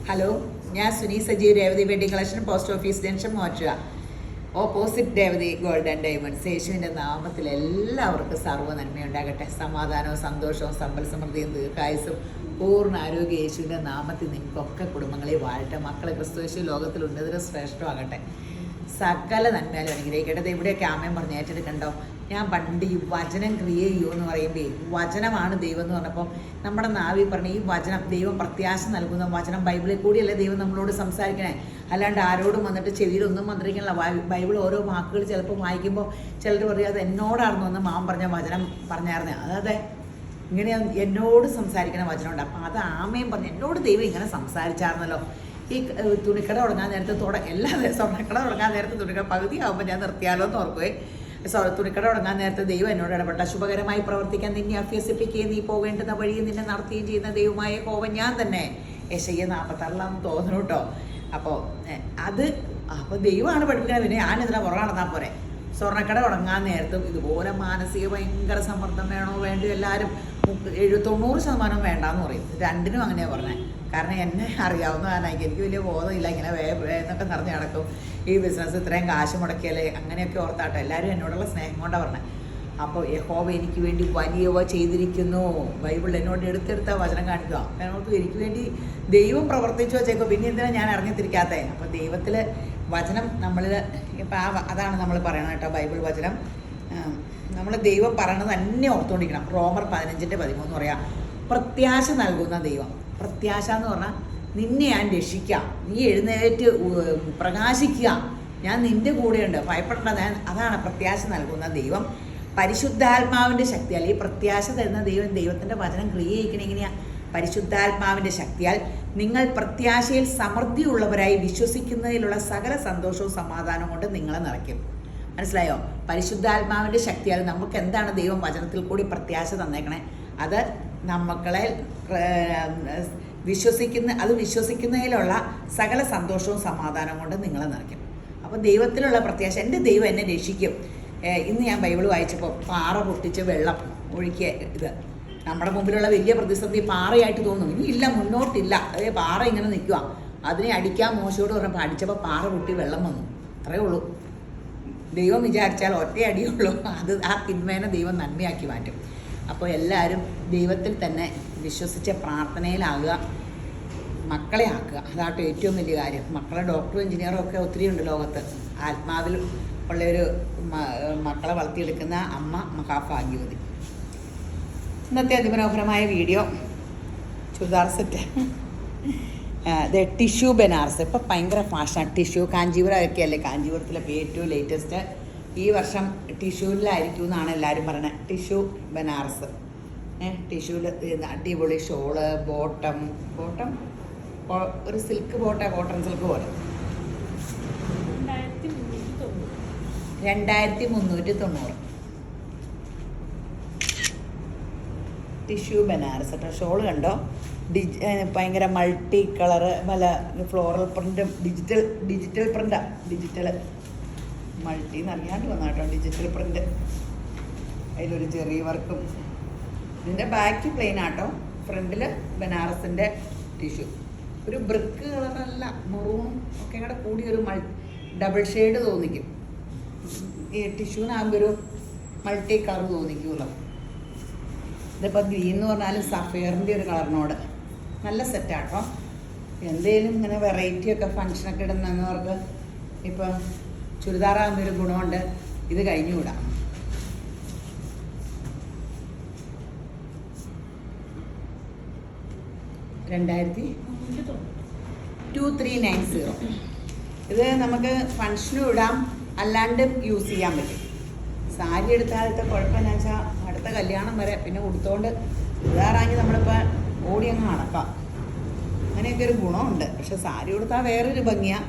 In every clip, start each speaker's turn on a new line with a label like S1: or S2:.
S1: Hello, ഞാൻ Suni Sajeev, Revathi wedding collection, post office junction, മോറ്റുക. Opposite Revathi gold and diamonds. യേശുവിൻ്റെ നാമത്തിൽ എല്ലാവർക്കും സർവ്വ നന്മയുണ്ടാകട്ടെ. സമാധാനവും സന്തോഷവും സമ്പൽ സമൃദ്ധിയും ദീർഘായുസും പൂർണ്ണ ആരോഗ്യ യേശുവിൻ്റെ നാമത്തിൽ നിങ്ങൾക്കൊക്കെ കുടുംബങ്ങളെ വാഴട്ടെ. മക്കളെ ക്രിസ്തുയേശു ലോകത്തിൽ ഉന്നതര ശ്രേഷ്ഠമാകട്ടെ. സകല നന്മയാലും അനുഗ്രഹിക്കട്ടെ. ഇവിടെയൊക്കെ ആമയം പറഞ്ഞ് ഏറ്റെടുക്കണ്ടോ? ഞാൻ പണ്ട് ഈ വചനം ക്രിയേറ്റ് ചെയ്യൂ എന്ന് പറയുമ്പോൾ വചനമാണ് ദൈവം എന്ന് പറഞ്ഞപ്പോൾ നമ്മുടെ നാവി പറഞ്ഞ ഈ വചനം ദൈവം പ്രത്യാശ നൽകുന്ന വചനം ബൈബിളിൽ കൂടിയല്ലേ ദൈവം നമ്മളോട് സംസാരിക്കണേ. അല്ലാണ്ട് ആരോടും വന്നിട്ട് ചെവിയിലൊന്നും മന്ത്രിക്കണില്ല. ബൈബിൾ ഓരോ വാക്കുകൾ ചിലപ്പോൾ വായിക്കുമ്പോൾ ചിലർ പറയും അത് എന്നോടായിരുന്നു എന്ന് മാം പറഞ്ഞ വചനം പറഞ്ഞായിരുന്നേ. അതെ, ഇങ്ങനെ എന്നോട് സംസാരിക്കണ വചനമുണ്ട്. അപ്പം അത് ആമയും പറഞ്ഞ് എന്നോട് ദൈവം ഇങ്ങനെ സംസാരിച്ചായിരുന്നല്ലോ. ഈ തുണിക്കട തുടങ്ങാൻ നേരത്തെ എല്ലാ സ്വർണ്ണക്കട തുടങ്ങാൻ നേരത്തെ തുണിക്കട പകുതി ആകുമ്പോൾ ഞാൻ നിർത്തിയാലോ എന്ന് ഓർക്കുവേ. തുണിക്കട തുടങ്ങാൻ നേരത്തെ ദൈവം എന്നോട് ഇടപെട്ട ശുഭകരമായി പ്രവർത്തിക്കാൻ നിന്നെ അഭ്യസിപ്പിക്കുകയും നീ പോകേണ്ടുന്ന വഴിയെ നിന്നെ നടത്തുകയും ചെയ്യുന്ന ദൈവമായ യഹോവ ഞാൻ തന്നെ. യെശയ്യാ 46 തോന്നുന്നു കേട്ടോ. അപ്പോൾ ദൈവമാണ് പഠിപ്പിക്കുന്നത്. പിന്നെ ഞാനിതിനെ പുറകെ നടന്നാൽ പോരെ. സ്വർണ്ണക്കട തുടങ്ങാൻ നേരത്തും ഇതുപോലെ മാനസിക ഭയങ്കര സമ്മർദ്ദം വേണോ വേണ്ടോ, എല്ലാവരും 90% വേണ്ടാന്ന് പറയും. രണ്ടിനും അങ്ങനെയാണ് പറഞ്ഞത്. കാരണം എന്നെ അറിയാവുന്ന കാരണം എനിക്ക് വലിയ ബോധമില്ല. ഇങ്ങനെ എന്നൊക്കെ നിറഞ്ഞ് നടക്കും. ഈ ബിസിനസ് ഇത്രയും കാശ് മുടക്കിയാലേ അങ്ങനെയൊക്കെ ഓർത്താട്ടോ. എല്ലാവരും എന്നോടുള്ള സ്നേഹം കൊണ്ടാണ് പറഞ്ഞത്. അപ്പോൾ യഹോവ എനിക്ക് വേണ്ടി വലിയവ ചെയ്തിരിക്കുന്നു. ബൈബിൾ എന്നോട് എടുത്തെടുത്ത വചനം കാണിക്കുക. എന്നോട് എനിക്ക് വേണ്ടി ദൈവം പ്രവർത്തിച്ചു വെച്ചേക്കോ. പിന്നെ എന്തിനാണ് ഞാൻ ഇറങ്ങിത്തിരിക്കാത്തത്? അപ്പോൾ ദൈവത്തിൽ വചനം നമ്മളിൽ ഇപ്പം അതാണ് നമ്മൾ പറയണം കേട്ടോ. ബൈബിൾ വചനം നമ്മൾ ദൈവം പറയണത് തന്നെ ഓർത്തുകൊണ്ടിരിക്കണം. റോമർ 15:13 പറയാം, പ്രത്യാശ നൽകുന്ന ദൈവം. പ്രത്യാശ എന്ന് പറഞ്ഞാൽ നിന്നെ ഞാൻ രക്ഷിക്കാം, നീ എഴുന്നേറ്റ് പ്രകാശിക്കുക, ഞാൻ നിൻ്റെ കൂടെയുണ്ട്, ഭയപ്പെടേണ്ട. അതാണ് പ്രത്യാശ നൽകുന്ന ദൈവം. പരിശുദ്ധാത്മാവിൻ്റെ ശക്തിയാൽ ഈ പ്രത്യാശ തരുന്ന ദൈവം, ദൈവത്തിൻ്റെ വചനം ക്രിയേറ്റ് എങ്ങനെയാണ്? പരിശുദ്ധാത്മാവിൻ്റെ ശക്തിയാൽ നിങ്ങൾ പ്രത്യാശയിൽ സമൃദ്ധിയുള്ളവരായി വിശ്വസിക്കുന്നതിലുള്ള സകല സന്തോഷവും സമാധാനവും കൊണ്ട് നിങ്ങളെ നിറയ്ക്കും. മനസ്സിലായോ? പരിശുദ്ധാത്മാവിൻ്റെ ശക്തിയാൽ നമുക്ക് എന്താണ് ദൈവം വചനത്തിൽ കൂടി പ്രത്യാശ തന്നേക്കണേ? അത് നമ്മളെ വിശ്വസിക്കുന്നതിലുള്ള സകല സന്തോഷവും സമാധാനവും കൊണ്ട് നിങ്ങളെ നിറയ്ക്കും. അപ്പോൾ ദൈവത്തിലുള്ള പ്രത്യാശ, എൻ്റെ ദൈവം എന്നെ രക്ഷിക്കും. ഇന്ന് ഞാൻ ബൈബിൾ വായിച്ചപ്പോൾ പാറ പൊട്ടിച്ച് വെള്ളം ഒഴുക്കിയ ഇത് നമ്മുടെ മുമ്പിലുള്ള വലിയ പ്രതിസന്ധി പാറയായിട്ട് തോന്നും. ഇനി ഇല്ല, മുന്നോട്ടില്ല. അതേ പാറ ഇങ്ങനെ നിൽക്കുക. അതിനെ അടിക്കാൻ മോശയോട് പറഞ്ഞപ്പോൾ അടിച്ചപ്പോൾ പാറ പൊട്ടി വെള്ളം വന്നു. അത്രയേ ഉള്ളൂ. ദൈവം വിചാരിച്ചാൽ ഒറ്റ അടിയുള്ളൂ. അത് ആ തിന്മേനെ ദൈവം നന്മയാക്കി മാറ്റും. അപ്പോൾ എല്ലാവരും ദൈവത്തിൽ തന്നെ വിശ്വസിച്ച പ്രാർത്ഥനയിലാകുക, മക്കളെ ആക്കുക. അതാട്ടോ ഏറ്റവും വലിയ കാര്യം. മക്കളെ ഡോക്ടറും എഞ്ചിനീയറും ഒക്കെ ഒത്തിരി ഉണ്ട് ലോകത്ത്. ആത്മാവിൽ ഉള്ളൊരു മക്കളെ വളർത്തിയെടുക്കുന്ന അമ്മ മഹാഭാഗ്യവതി. ഇന്നത്തെ അതിമനോഹരമായ വീഡിയോ ചുരിദാർ സെറ്റ്. ഇത് ടിഷ്യൂ ബനാറസ്. ഇപ്പോൾ ഭയങ്കര ഫാഷനാണ് ടിഷ്യൂ. കാഞ്ചീപുരമൊക്കെ അല്ലേ കാഞ്ചീപുരത്തിലൊക്കെ ഏറ്റവും ലേറ്റസ്റ്റ്. ഈ വർഷം ടിഷ്യൂവിലായിരിക്കും എന്നാണ് എല്ലാവരും പറയുന്നത്. ടിഷ്യൂ ബനാറസ്. ടിഷ്യൂവിൽ അടിപൊളി ഷോള്, ബോട്ടം ഒരു സിൽക്ക് കോട്ടൺ സിൽക്ക് പോലെ 2390 ടിഷ്യൂ ബനാറസ് കേട്ടോ. ഷോള് കണ്ടോ? ഭയങ്കര മൾട്ടി കളറ്, പല ഫ്ലോറൽ പ്രിൻറ്റും ഡിജിറ്റൽ പ്രിൻ്റാണ്. ഡിജിറ്റൽ മൾട്ടി എന്നറിയാണ്ട് വന്ന കേട്ടോ. ഡിജിറ്റൽ പ്രിൻ്റ്, അതിലൊരു ചെറിയ വർക്കും. ഇതിൻ്റെ ബാക്ക് പ്ലെയിൻ ആട്ടോ, ഫ്രണ്ടിൽ ബനാറസിൻ്റെ ടിഷ്യൂ. ഒരു ബ്രിക്ക് കളറല്ല, മെറൂണും ഒക്കെ കൂടെ കൂടി ഒരു ഡബിൾ ഷെയ്ഡ് തോന്നിക്കും. ഈ ടിഷ്യൂവിനാകുമ്പോൾ ഒരു മൾട്ടി കളർ തോന്നിക്കുമല്ലോ. ഇതിപ്പോൾ ഗ്രീൻ എന്ന് പറഞ്ഞാലും സഫയറിൻ്റെ ഒരു കളറിനോട് നല്ല സെറ്റാട്ടോ. എന്തെങ്കിലും ഇങ്ങനെ വെറൈറ്റിയൊക്കെ ഫങ്ഷനൊക്കെ ഇടുന്നവർക്ക് ഇപ്പം ചുരിദാറാകുമ്പോൾ ഒരു ഗുണമുണ്ട്, ഇത് കഴിഞ്ഞുകൂടാം. $2390. ഇത് നമുക്ക് ഫങ്ഷനും ഇടാം, അല്ലാണ്ട് യൂസ് ചെയ്യാൻ പറ്റും. സാരി എടുത്താലത്തെ കുഴപ്പമെന്ന് വെച്ചാൽ അടുത്ത കല്യാണം വരെ പിന്നെ കൊടുത്തോണ്ട് ചുരിദാറാണെങ്കിൽ നമ്മളിപ്പോൾ ഓടി അങ്ങ് നടക്കാം. അങ്ങനെയൊക്കെ ഒരു ഗുണമുണ്ട്. പക്ഷെ സാരി കൊടുത്താൽ വേറൊരു ഭംഗിയാണ്,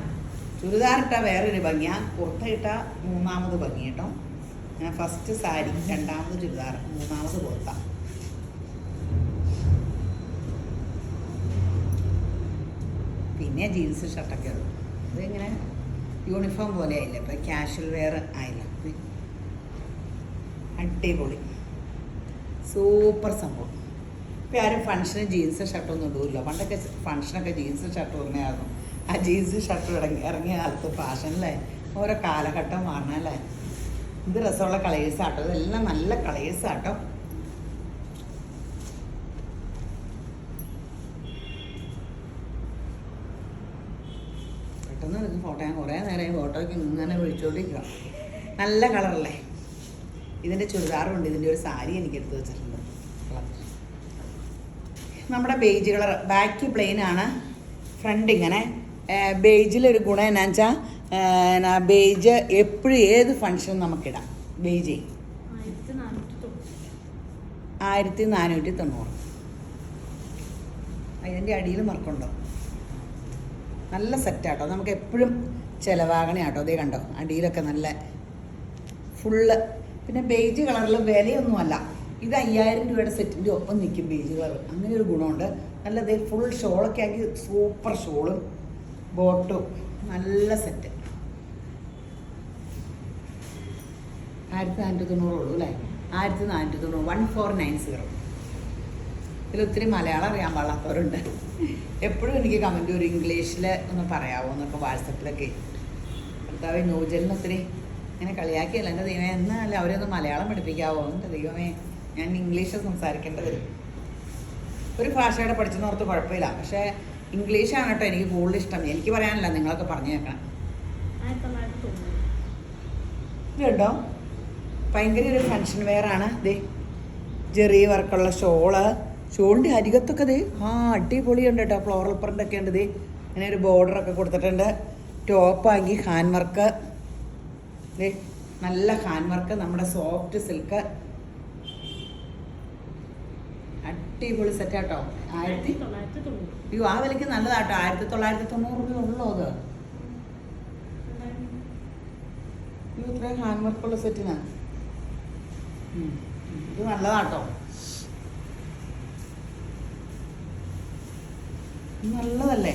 S1: ചുരിദാറിട്ടാൽ വേറൊരു ഭംഗിയാണ്, കുർത്ത ഇട്ടാൽ മൂന്നാമത് ഭംഗി കേട്ടോ. ഞാൻ ഫസ്റ്റ് സാരി, രണ്ടാമത് ചുരിദാർ, മൂന്നാമത് കുർത്ത. പിന്നെ ജീൻസ് ഷർട്ടൊക്കെ ഉള്ളു. ഇതിങ്ങനെ യൂണിഫോം പോലെ ആയില്ല, ഇപ്പം ക്യാഷ്വൽ വെയർ ആയില്ല. അടിപൊളി സൂപ്പർ സംഭവം. ഇപ്പം ആരും ഫംഗ്ഷന് ജീൻസ് ഷർട്ടൊന്നും ഇടൂല്ലോ. പണ്ടൊക്കെ ഫംഗ്ഷനൊക്കെ ജീൻസ് ഷർട്ട് ഇടുന്നതായിരുന്നു. ആ ജീൻസ് ഷർട്ട് ഇറങ്ങിയ കാലത്ത് ഫാഷനല്ലേ, ഓരോ കാലഘട്ടം മാറണല്ലേ. ഇത് രസമുള്ള കളേഴ്സാട്ടോ, ഇതെല്ലാം നല്ല കളേഴ്സാട്ടോ. പെട്ടെന്ന് എടുക്കും ഫോട്ടോ. ഞാൻ കുറേ നേരം ഫോട്ടോയ്ക്ക് ഇങ്ങനെ വിളിച്ചോണ്ടിരിക്കുക. നല്ല കളറല്ലേ. ഇതിൻ്റെ ചുരിദാറുണ്ട്, ഇതിൻ്റെ ഒരു സാരി എനിക്ക് എടുത്ത് വെച്ചിട്ടുണ്ട്. നമ്മുടെ ബേജ് കളർ, ബാക്ക് പ്ലെയിൻ ആണ്, ഫ്രണ്ട് ഇങ്ങനെ. ബേജിലൊരു ഗുണം എന്നാന്ന് വെച്ചാൽ ബേജ് എപ്പോഴും ഏത് ഫംഗ്ഷനും നമുക്കിടാം. ബേജ് 1490. അതിൻ്റെ അടിയിൽ മറക്കുണ്ടോ? നല്ല സെറ്റാട്ടോ, നമുക്ക് എപ്പോഴും ചിലവാകണേ ആട്ടോ. അതേ കണ്ടോ, അടിയിലൊക്കെ നല്ല ഫുള്ള്. പിന്നെ ബേജ് കളറിൽ വിലയൊന്നുമല്ല. ഇത് 5000 രൂപയുടെ സെറ്റിൻ്റെ ഒപ്പം നിൽക്കും ബേജ് കളർ. അങ്ങനെ ഒരു ഗുണമുണ്ട്. നല്ലത് ഫുൾ ഷോളൊക്കെ ആക്കി സൂപ്പർ ഷോളും ബോട്ടും നല്ല സെറ്റ്. 1490 ഉള്ളൂ അല്ലേ? 1490, 1490. ഇതിലൊത്തിരി മലയാളം അറിയാൻ പാടാത്തവരുണ്ട്. എപ്പോഴും എനിക്ക് കമൻറ്റ് വരും, ഇംഗ്ലീഷിൽ ഒന്ന് പറയാമോ എന്നൊക്കെ വാട്സപ്പിലൊക്കെ. ഭർത്താവ് ന്യൂജലിന് ഒത്തിരി ഇങ്ങനെ കളിയാക്കിയല്ല. എൻ്റെ ദൈവമേ, എന്നല്ല അവരൊന്ന് മലയാളം പഠിപ്പിക്കാവോ? എൻ്റെ ദൈവമേ, ഞാൻ ഇംഗ്ലീഷ് സംസാരിക്കേണ്ടി വരും. ഒരു ഭാഷയുടെ പഠിച്ചെന്നോർത്ത് കുഴപ്പമില്ല, പക്ഷേ ഇംഗ്ലീഷാണ് കേട്ടോ എനിക്ക് കൂടുതൽ ഇഷ്ടം. എനിക്ക് പറയാനല്ല, നിങ്ങളൊക്കെ പറഞ്ഞു കേൾക്കണം. ഇത് കേട്ടോ, ഭയങ്കര ഒരു ഫങ്ഷൻ വെയറാണ്. ദേ ചെറിയ വർക്കുള്ള ഷോളിൻ്റെ അരികത്തൊക്കെ ദേ അടിപൊളിയുണ്ട് കേട്ടോ. ഫ്ലോറൽ പ്രിൻ്റൊക്കെ ഉണ്ട്. ദേ അങ്ങനെ ഒരു ബോർഡറൊക്കെ കൊടുത്തിട്ടുണ്ട്. ടോപ്പാക്കി ഹാൻഡ് വർക്ക്, ദേ നല്ല ഹാൻഡ് വർക്ക്, നമ്മുടെ സോഫ്റ്റ് സിൽക്ക്, അടിപൊളി സെറ്റ് കേട്ടോ. 1990. അയ്യോ, ആ വിലയ്ക്ക് നല്ലതാട്ടോ. 1990 രൂപ ഉള്ളൂ അത്. ഇത്രയും ഹാൻഡ് വർക്കുള്ള സെറ്റിനാ ഇത് നല്ലതാട്ടോ, നല്ലതല്ലേ?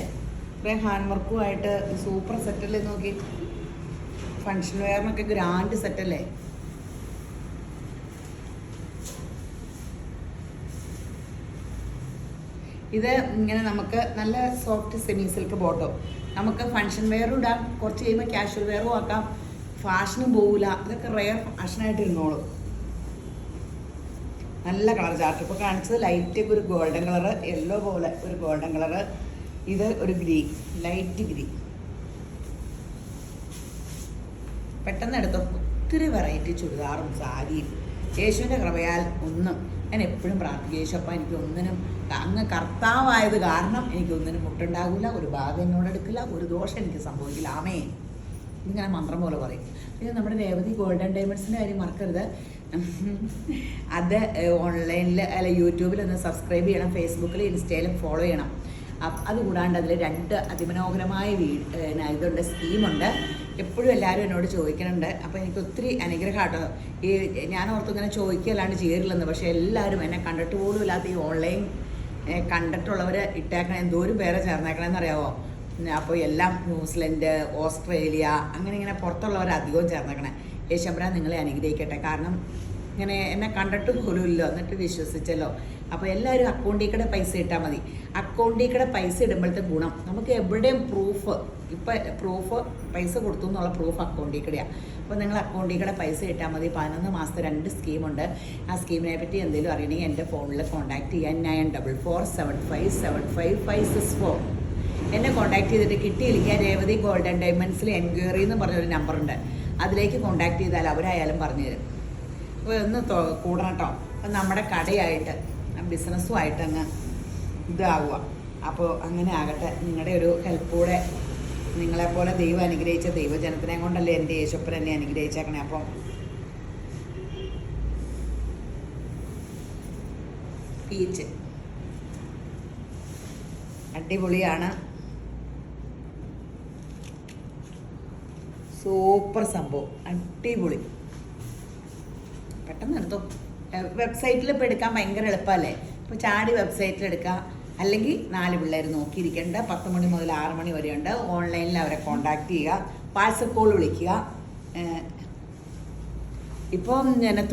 S1: ഇത്രയും ഹാൻഡ് വർക്കുമായിട്ട് സൂപ്പർ സെറ്റല്ലേ. നോക്കി, ഫങ്ഷൻ വെയറിനൊക്കെ ഗ്രാൻഡ് സെറ്റല്ലേ. ഇത് ഇങ്ങനെ നമുക്ക് നല്ല സോഫ്റ്റ് സെമി സിൽക്ക് ബോട്ടം. നമുക്ക് ഫങ്ഷൻ വെയറും ഇടാം, കുറച്ച് കഴിയുമ്പോൾ കാഷ്വൽ വെയറും ആക്കാം. ഫാഷനും പോകില്ല. ഇതൊക്കെ റെയർ ഫാഷനായിട്ട് ഇരുന്നോളും. നല്ല കളർ ചാർട്ട്. ഇപ്പോൾ കാണിച്ചത് ലൈറ്റ് ഒരു ഗോൾഡൻ കളറ്, യെല്ലോ പോലെ ഒരു ഗോൾഡൻ കളറ്. ഇത് ഒരു ഗ്രീൻ, ലൈറ്റ് ഗ്രീൻ. പെട്ടെന്ന് എടുത്തോ. ഒത്തിരി വെറൈറ്റി ചുരിദാറും സാരിയും. യേശുവിൻ്റെ കൃപയാൽ ഒന്നും ഞാൻ എപ്പോഴും പ്രാർത്ഥിക്കും, യേശുപ്പ എനിക്ക് ഒന്നിനും, അങ്ങ് കർത്താവായത് കാരണം എനിക്കൊന്നിനും മുട്ടുണ്ടാകില്ല, ഒരു ഭാഗം എന്നോട് എടുക്കില്ല, ഒരു ദോഷം എനിക്ക് സംഭവിക്കില്ല. ആമേ. ഇങ്ങനെ മന്ത്രം പോലെ പറയും. പിന്നെ നമ്മുടെ രേവതി ഗോൾഡൻ ഡയമണ്ട്സിൻ്റെ കാര്യം മറക്കരുത്. അത് ഓൺലൈനിൽ അല്ല യൂട്യൂബിൽ ഒന്ന് സബ്സ്ക്രൈബ് ചെയ്യണം, ഫേസ്ബുക്കിൽ ഇൻസ്റ്റയിലും ഫോളോ ചെയ്യണം. അതുകൂടാണ്ട് അതിൽ 2 അതിമനോഹരമായ ഇതുണ്ട്, സ്കീമുണ്ട്. എപ്പോഴും എല്ലാവരും എന്നോട് ചോദിക്കുന്നുണ്ട്. അപ്പോൾ എനിക്ക് ഒത്തിരി അനുഗ്രഹമാട്ടോ. ഈ ഞാൻ ഓർത്ത് ഇങ്ങനെ ചോദിക്കുകയല്ലാണ്ട് ചെയ്യറില്ലെന്ന്. പക്ഷേ എല്ലാവരും എന്നെ കണ്ടിട്ട് പോലും ഇല്ലാത്ത ഈ ഓൺലൈൻ കണ്ടിട്ടുള്ളവർ ഇട്ടേക്കണേ, എന്തോരം പേരെ ചേർന്നേക്കണമെന്ന് അറിയാമോ? അപ്പോൾ എല്ലാം ന്യൂസിലൻഡ്, ഓസ്ട്രേലിയ, അങ്ങനെ ഇങ്ങനെ പുറത്തുള്ളവർ അധികവും ചേർന്നേക്കണേ. യേശുബ്രാൻ നിങ്ങളെ അനുഗ്രഹിക്കട്ടെ. കാരണം ഇങ്ങനെ എന്നെ കണ്ടിട്ട് പോലും ഇല്ലോ, എന്നിട്ട് വിശ്വസിച്ചല്ലോ. അപ്പോൾ എല്ലാവരും അക്കൗണ്ടിൽ കൂടെ പൈസ ഇട്ടാൽ മതി. അക്കൗണ്ടിൽ കൂടെ പൈസ ഇടുമ്പോഴത്തെ ഗുണം, നമുക്ക് എവിടെയും പ്രൂഫ്, ഇപ്പം പൈസ കൊടുത്തു എന്നുള്ള പ്രൂഫ് അക്കൗണ്ടിൽ കൂടെയാണ്. അപ്പോൾ നിങ്ങൾ അക്കൗണ്ടിൽ കൂടെ പൈസ ഇട്ടാൽ മതി. 11 മാസത്തെ 2 സ്കീമുണ്ട്. ആ സ്കീമിനെ പറ്റി എന്തെങ്കിലും അറിയണമെങ്കിൽ എൻ്റെ ഫോണിൽ കോൺടാക്ട് ചെയ്യാൻ 9447575564 എന്നെ കോൺടാക്ട് ചെയ്തിട്ട് കിട്ടിയില്ലെങ്കിൽ രേവതി ഗോൾഡൻ ഡയമണ്ട്സിൽ എൻക്വയറി എന്ന് പറഞ്ഞൊരു നമ്പറുണ്ട്, അതിലേക്ക് കോൺടാക്ട് ചെയ്താൽ അവരായാലും പറഞ്ഞു തരും. അപ്പോൾ ഒന്ന് കൂടണം കേട്ടോ. അപ്പം നമ്മുടെ കടയായിട്ട് ബിസിനസ്സുമായിട്ട് അങ്ങ് ഇതാവുക. അപ്പോൾ അങ്ങനെ ആകട്ടെ. നിങ്ങളുടെ ഒരു ഹെൽപ്പൂടെ, നിങ്ങളെപ്പോലെ ദൈവം അനുഗ്രഹിച്ച ദൈവജനത്തിനെ കൊണ്ടല്ലേ എൻ്റെ യേശുപ്പൻ എന്നെ അനുഗ്രഹിച്ചേക്കണേ. അപ്പം പീച്ച് അടിപൊളിയാണ്, സൂപ്പർ സംഭവം, അടിപൊളി. പെട്ടെന്ന് എടുത്തോ. വെബ്സൈറ്റിൽ ഇപ്പോൾ എടുക്കാൻ ഭയങ്കര എളുപ്പമല്ലേ? ഇപ്പോൾ ചാടി വെബ്സൈറ്റിൽ എടുക്കുക, അല്ലെങ്കിൽ 4 പിള്ളേർ നോക്കിയിരിക്കേണ്ട. 10 മണി മുതൽ 6 മണി വരെയുണ്ട്. ഓൺലൈനിൽ അവരെ കോൺടാക്ട് ചെയ്യുക, വാട്സപ്പ് കോൾ വിളിക്കുക. ഇപ്പോൾ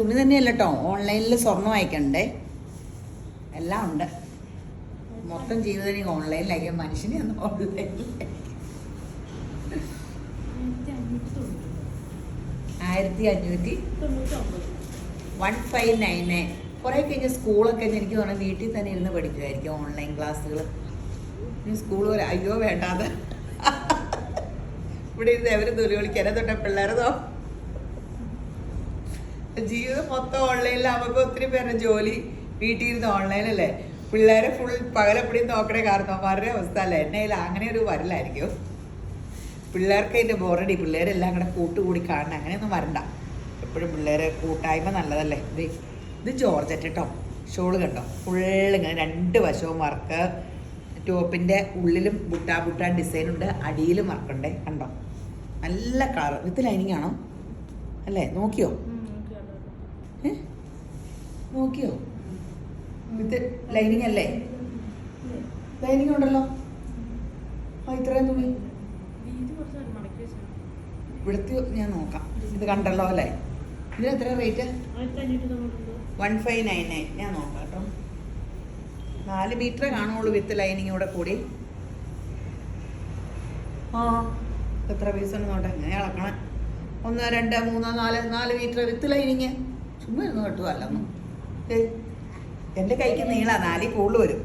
S1: തുണി തന്നെയല്ല കേട്ടോ, ഓൺലൈനിൽ സ്വർണ്ണം അയക്കണ്ടേ. എല്ലാം ഉണ്ട്. മൊത്തം ജീവിതം എനിക്ക് ഓൺലൈനിലാക്കിയ മനുഷ്യനെ ഒന്ന് ഓൺലൈനിലാക്കി 1599. കുറേ കഴിഞ്ഞ് സ്കൂളൊക്കെ എനിക്ക് തോന്നുന്നത് വീട്ടിൽ തന്നെ ഇരുന്ന് പഠിക്കുമായിരിക്കും ഓൺലൈൻ ക്ലാസ്സുകൾ. ഇനി സ്കൂൾ വരെ അയ്യോ വേണ്ടാതെ ഇവിടെ ഇരുന്ന് എവര് തൊലി വിളിക്കാനെ തൊട്ട പിള്ളേരതോ ജീവിതം മൊത്തം ഓൺലൈനിലാവുമ്പോൾ ഒത്തിരി പേരുടെ ജോലി വീട്ടിൽ ഇരുന്ന് ഓൺലൈനല്ലേ. പിള്ളേരെ ഫുൾ പകലപ്പടിയും നോക്കണേ കാരണവന്മാരുടെ അവസ്ഥ അല്ല. എന്നെ അങ്ങനെ ഒരു വരലായിരിക്കും. പിള്ളേർക്ക് അതിൻ്റെ ബോറടി, പിള്ളേരെല്ലാം കൂടെ കൂട്ടുകൂടി കാണണം, അങ്ങനെയൊന്നും വരണ്ട. എപ്പോഴും പിള്ളേരെ കൂട്ടായ്മ നല്ലതല്ലേ. ഇത് ജോർജറ്റ് കേട്ടോ. ഷോള് കണ്ടോ, ഫുള്ളിങ്ങനെ 2 വശവും വർക്ക്. ടോപ്പിൻ്റെ ഉള്ളിലും ബുട്ടാ ഡിസൈൻ ഉണ്ട്, അടിയിലും വർക്കുണ്ടേ. കണ്ടോ, നല്ല കളർ വിത്ത് ലൈനിങ് ആണോ അല്ലേ? നോക്കിയോ നോക്കിയോ വിത്ത് ലൈനിങ് അല്ലേ? ലൈനിങ് ഉണ്ടല്ലോ. ഇത്രയും തുണി ഇവിടുത്തെ ഞാൻ നോക്കാം. ഇത് കണ്ടല്ലോ അല്ലേ? ഇതിന് എത്ര റേറ്റ്? 1599. ഞാൻ നോക്കാം കേട്ടോ. 4 മീറ്റർ കാണുള്ളൂ വിത്ത് ലൈനിങ്ങോടെ കൂടി. എത്ര പീസ് ഉണ്ട് നോട്ടെ. എങ്ങനെ അളക്കണം? 1 2 3 4 മീറ്റർ വിത്ത് ലൈനിങ്. ചുമ്മാ ഒന്നും കിട്ടുമല്ലെന്നും. എൻ്റെ കൈക്ക് നീളമാണ്, 4 കൂടുതൽ വരും.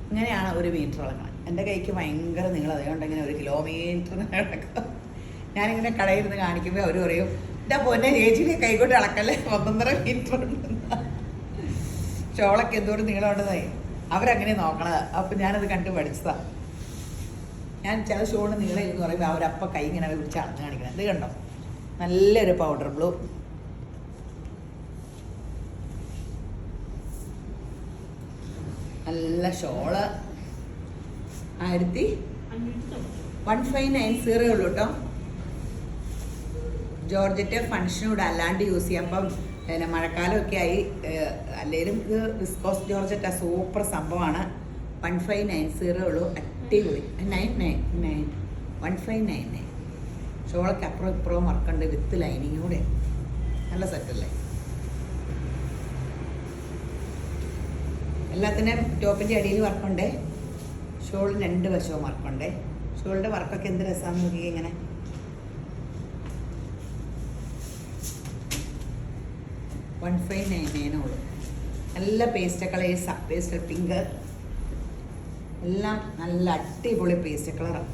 S1: ഇങ്ങനെയാണ് 1 മീറ്റർ അളക്കണം. എൻ്റെ കൈക്ക് ഭയങ്കര നീളം, അതുകൊണ്ട് ഇങ്ങനെ 1 കിലോമീറ്റർ കിടക്കുക. ഞാനിങ്ങനെ കടയിൽ നിന്ന് കാണിക്കുമ്പോൾ അവർ പറയും എൻ്റെ പൊന്നെ ചേച്ചിയുടെ കൈകൊണ്ട് അളക്കല്ലേ, 1.5 മീറ്റർ ഉണ്ട്. ഷോളൊക്കെ എന്തോരം നീളമുണ്ടെന്നായി അവരങ്ങനെ നോക്കണത്. അപ്പം ഞാനത് കണ്ട് പഠിച്ചതാണ്. ഞാൻ ചില ഷോളിന് നീളം എന്ന് പറയുമ്പോൾ അവരപ്പം കൈ ഇങ്ങനെ പിടിച്ച് അളന്ന് കാണിക്കണം. ഇത് കണ്ടോ, നല്ലൊരു പൗഡർ ബ്ലൂ. നല്ല ഷോള് 1590 ഉള്ളൂ കേട്ടോ. ജോർജറ്റ് ഫങ്ഷനോട് അല്ലാണ്ട് യൂസ് ചെയ്യാം. അപ്പം പിന്നെ മഴക്കാലമൊക്കെ ആയി. അല്ലെങ്കിലും ഇത് വിസ്കോസ് ജോർജറ്റ് സൂപ്പർ സംഭവമാണ്. 1590 ഉള്ളൂ. അടിപൊളി. 1599. ഷോളൊക്കെ അപ്പുറം ഇപ്പുറവും വർക്കുണ്ട് വിത്ത് ലൈനിങ് കൂടെ. നല്ല സെറ്റല്ലേ? എല്ലാത്തിനും ടോപ്പിൻ്റെ അടിയിൽ വർക്കുണ്ട്. ഷോളിന് 2 വശവും വർക്കുണ്ട്. ഷോളിൻ്റെ വർക്കൊക്കെ എന്ത് രസമാണെന്ന് നോക്കി. ഇങ്ങനെ 1599 ഉള്ളൂ. നല്ല പേസ്റ്റ് കളേഴ്സാണ്. പേസ്റ്റൽ പിങ്ക് എല്ലാം നല്ല അടിപൊളി പേസ്റ്റ് കളറാണ്.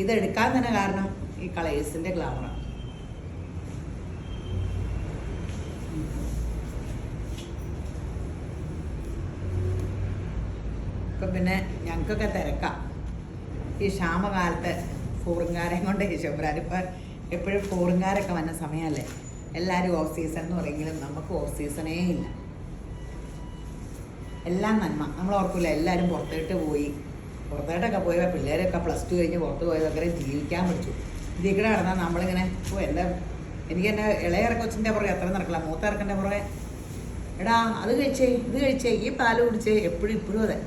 S1: ഇതെടുക്കാൻ തന്നെ കാരണം ഈ കളേഴ്സിൻ്റെ ഗ്ലാമറാണ്. ഇപ്പം പിന്നെ ഞങ്ങൾക്കൊക്കെ തിരക്കാം. ഈ ക്ഷാമകാലത്ത് ഫോറിൻകാരെയും കൊണ്ട് ശുഭ്രാനിപ്പോൾ എപ്പോഴും ഫോറിൻകാരൊക്കെ വന്ന സമയമല്ലേ. എല്ലാവരും ഓഫ് സീസൺ എന്ന് പറയുമെങ്കിലും നമുക്ക് ഓഫ് സീസണേ ഇല്ല. എല്ലാം നന്മ. നമ്മൾ ഓർക്കില്ല, എല്ലാവരും പുറത്തോട്ടൊക്കെ പോയപ്പോൾ പിള്ളേരൊക്കെ +2 കഴിഞ്ഞ് പുറത്ത് പോയതൊക്കെ ജീവിക്കാൻ പഠിച്ചു. ഇതിൽ നടന്നാൽ നമ്മളിങ്ങനെ എനിക്ക് എൻ്റെ ഇളയ കൊച്ചിൻ്റെ പുറകെ എത്ര നടക്കില്ല, മൂത്ത ഇറക്കൻ്റെ പുറകെ എടാ അത് കഴിച്ചേ, ഇത് കഴിച്ചേ, ഈ പാല് കുടിച്ചേ, ഇപ്പോഴും അതെ.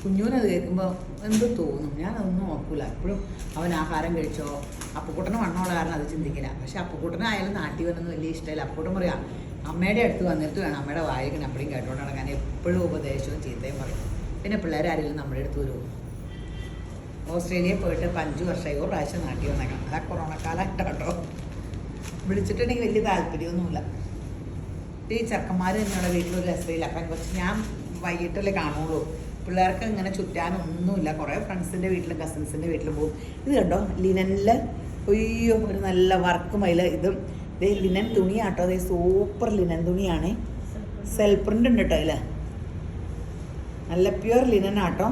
S1: കുഞ്ഞൂനത് കേൾക്കുമ്പോൾ എന്ത് തോന്നും? ഞാനതൊന്നും നോക്കൂല. എപ്പോഴും അവൻ ആഹാരം കഴിച്ചോ, അപ്പുക്കുട്ടന് വണ്ണമുള്ള കാരണം അത് ചിന്തിക്കില്ല. പക്ഷെ അപ്പുക്കുട്ടനായാലും നാട്ടിൽ വന്നൊന്നും വലിയ ഇഷ്ടമില്ല. അപ്പുക്കുട്ടൻ പറയാം അമ്മയുടെ അടുത്ത് വന്നിട്ട് വേണം അമ്മയുടെ വായിക്കണം അപ്പടിയും കേട്ടോണ്ട് നടക്കാൻ. എപ്പോഴും ഉപദേശവും ചീത്തയും പറയും. പിന്നെ പിള്ളേരാരെങ്കിലും നമ്മുടെ അടുത്ത് വരുമോ? ഓസ്ട്രേലിയയിൽ പോയിട്ട് 5 വർഷമായി. 1 പ്രാവശ്യം നാട്ടിൽ വന്നേക്കണം. അതാ കൊറോണ കാലമായിട്ടോ. വിളിച്ചിട്ടുണ്ടെങ്കിൽ വലിയ താല്പര്യമൊന്നുമില്ല. ഈ ചെറുക്കന്മാർ തന്നെയുള്ള വീട്ടിലൊരു രസമില്ല. അപ്പം കുറച്ച് ഞാൻ വൈകിട്ടല്ലേ കാണുള്ളൂ. പിള്ളേർക്ക് ഇങ്ങനെ ചുറ്റാനൊന്നുമില്ല. കുറേ ഫ്രണ്ട്സിൻ്റെ വീട്ടിലും കസിൻസിൻ്റെ വീട്ടിലും പോകും. ഇത് കണ്ടോ, ലിനനിൽ അയ്യോ ഒരു നല്ല വർക്കും അതിൽ. ഇതും ഇതേ ലിനൻ തുണിയാട്ടോ. അതേ സൂപ്പർ ലിനൻ തുണിയാണ്. സെൽഫ് പ്രിൻ്റ് ഉണ്ട് കേട്ടോ അതിൽ. നല്ല പ്യുവർ ലിനൻ ആട്ടോ.